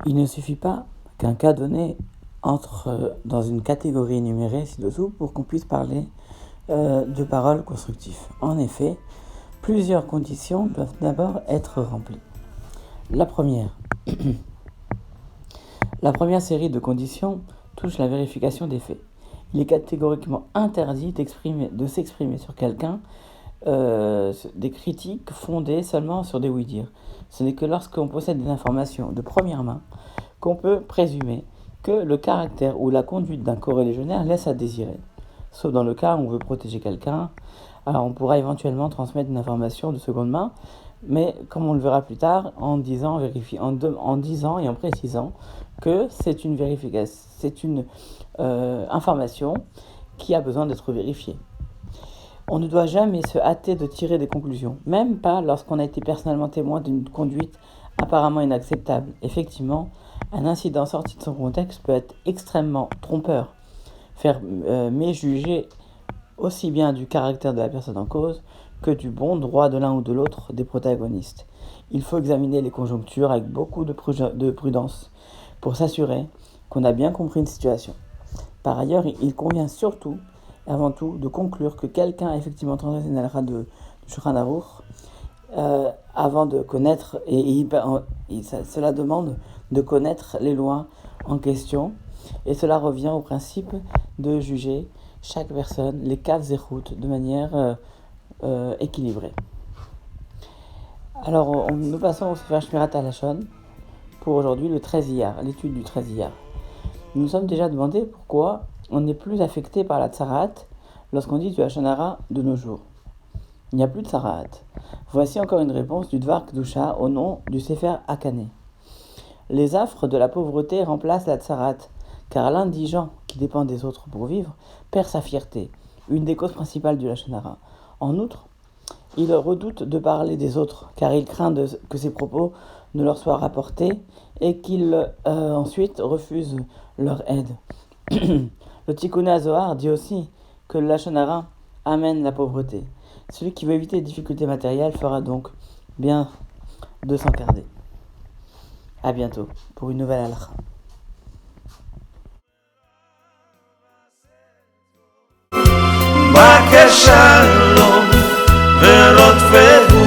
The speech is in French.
Il ne suffit pas qu'un cas donné entre dans une catégorie énumérée ci-dessous pour qu'on puisse parler de paroles constructives. En effet, plusieurs conditions doivent d'abord être remplies. La première série de conditions touche la vérification des faits. Il est catégoriquement interdit de s'exprimer sur quelqu'un des critiques fondées seulement sur des oui-dire. Ce n'est que lorsqu'on possède des informations de première main qu'on peut présumer que le caractère ou la conduite d'un corélégionnaire laisse à désirer. Sauf dans le cas où on veut protéger quelqu'un, alors on pourra éventuellement transmettre une information de seconde main, mais comme on le verra plus tard, en disant et en précisant que c'est une information qui a besoin d'être vérifiée. On ne doit jamais se hâter de tirer des conclusions, même pas lorsqu'on a été personnellement témoin d'une conduite apparemment inacceptable. Effectivement, un incident sorti de son contexte peut être extrêmement trompeur, faire méjuger aussi bien du caractère de la personne en cause que du bon droit de l'un ou de l'autre des protagonistes. Il faut examiner les conjonctures avec beaucoup de prudence pour s'assurer qu'on a bien compris une situation. Par ailleurs, il convient surtout, avant tout, de conclure que quelqu'un a effectivement transgressé une halakha de Shulchan Aruch avant de connaître, cela demande de connaître les lois en question, et cela revient au principe de juger chaque personne, les kav zechut, de manière équilibrée. Alors, nous passons au Sefer Shmirat HaLashon pour aujourd'hui, le 13 Iyar, l'étude du 13 Iyar. Nous nous sommes déjà demandé pourquoi on n'est plus affecté par la tsarat lorsqu'on dit du Lashon Hara de nos jours. Il n'y a plus de tsarat. Voici encore une réponse du Dvar Kedusha au nom du Sefer Akane. Les affres de la pauvreté remplacent la tsarat, car l'indigent qui dépend des autres pour vivre perd sa fierté, une des causes principales du Lashon Hara. En outre, il redoute de parler des autres, car il craint que ses propos ne leur soient rapportés et qu'il ensuite refuse leur aide. Le Tikkun HaZohar dit aussi que le Lashon Hara amène la pauvreté. Celui qui veut éviter les difficultés matérielles fera donc bien de s'en garder. À bientôt pour une nouvelle halakha. בקשה לו ורודפהו